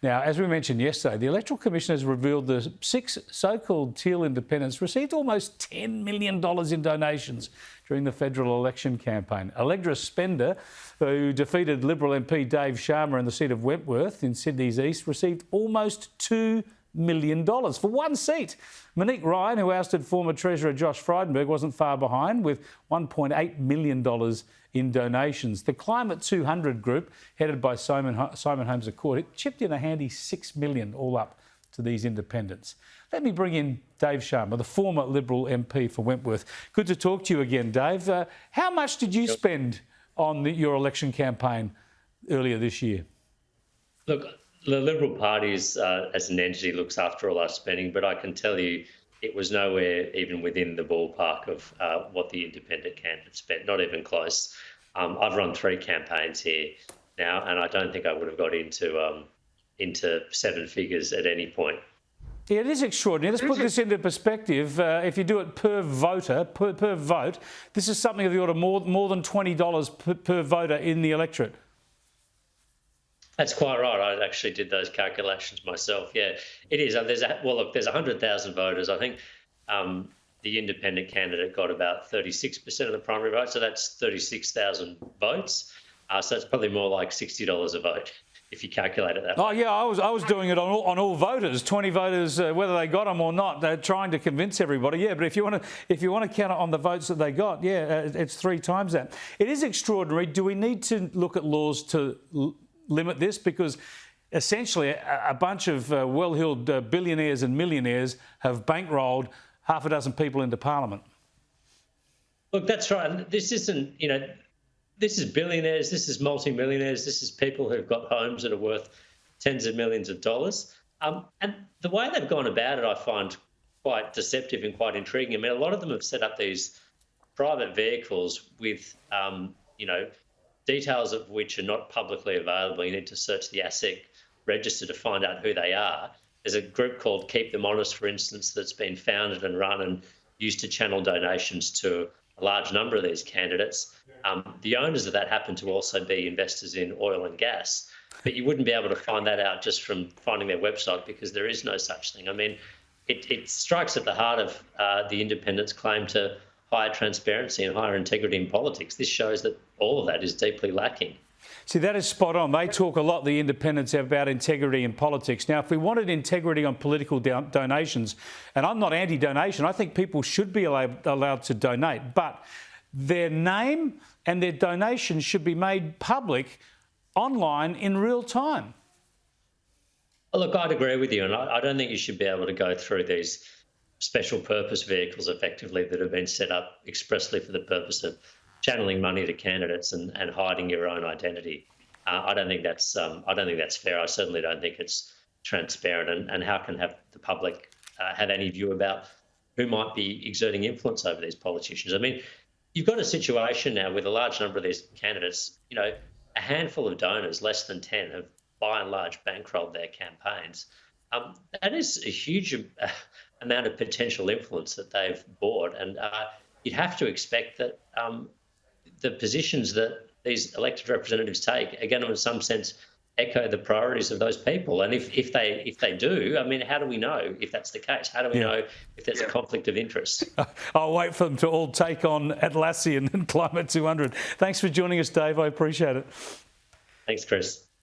Now, as we mentioned yesterday, the Electoral Commission has revealed the 6 so-called Teal independents received almost $10 million in donations during the federal election campaign. Allegra Spender, who defeated Liberal MP Dave Sharma in the seat of Wentworth in Sydney's East, received almost $2 million for one seat. Monique Ryan, who ousted former Treasurer Josh Frydenberg, wasn't far behind with $1.8 million in donations. The Climate 200 group, headed by Simon Holmes à Court, it chipped in a handy $6 million all up to these independents. Let me bring in Dave Sharma, the former Liberal MP for Wentworth. Good to talk to you again, Dave. How much did you spend on your election campaign earlier this year? Look, the Liberal Party as an entity looks after all our spending, but I can tell you it was nowhere even within the ballpark of what the independent candidate spent, not even close. I've run 3 campaigns here now, and I don't think I would have got into 7 figures at any point. Yeah, it is extraordinary. Let's put this into perspective. If you do it per voter, per vote, this is something of the order more than $20 per voter in the electorate. That's quite right. I actually did those calculations myself. Yeah, it is. There's 100,000 voters. I think the independent candidate got about 36% of the primary vote, so that's 36,000 votes. So it's probably more like $60 a vote if you calculate it that way. Oh yeah, I was doing it on all voters, 20 voters, whether they got them or not. They're trying to convince everybody. Yeah, but if you want to count it on the votes that they got, yeah, it's 3 times that. It is extraordinary. Do we need to look at laws to limit this? Because essentially a bunch of well-heeled billionaires and millionaires have bankrolled half a dozen people into Parliament. Look, that's right. This isn't, this is billionaires, this is multi-millionaires, this is people who've got homes that are worth tens of millions of dollars. And the way they've gone about it, I find quite deceptive and quite intriguing. I mean, a lot of them have set up these private vehicles with, details of which are not publicly available. You need to search the ASIC register to find out who they are. There's a group called Keep Them Honest, for instance, that's been founded and run and used to channel donations to a large number of these candidates. The owners of that happen to also be investors in oil and gas, but you wouldn't be able to find that out just from finding their website because there is no such thing. I mean, it strikes at the heart of the independents' claim to higher transparency and higher integrity in politics. This shows that all of that is deeply lacking. See, that is spot on. They talk a lot, the independents, about integrity in politics. Now, if we wanted integrity on political donations, and I'm not anti-donation, I think people should be allowed to donate, but their name and their donation should be made public online in real time. Look, I'd agree with you, and I don't think you should be able to go through these special purpose vehicles effectively that have been set up expressly for the purpose of channeling money to candidates and hiding your own identity. I don't think that's fair. I certainly don't think it's transparent. And how can the public have any view about who might be exerting influence over these politicians? I mean, you've got a situation now with a large number of these candidates. A handful of donors, less than 10, have by and large bankrolled their campaigns. That is a huge amount of potential influence that they've bought, and you'd have to expect that the positions that these elected representatives take are going to, in some sense, echo the priorities of those people. And if they do, I mean, how do we know if that's the case? How do we know if there's a conflict of interest? I'll wait for them to all take on Atlassian and Climate 200. Thanks for joining us, Dave. I appreciate it. Thanks, Chris.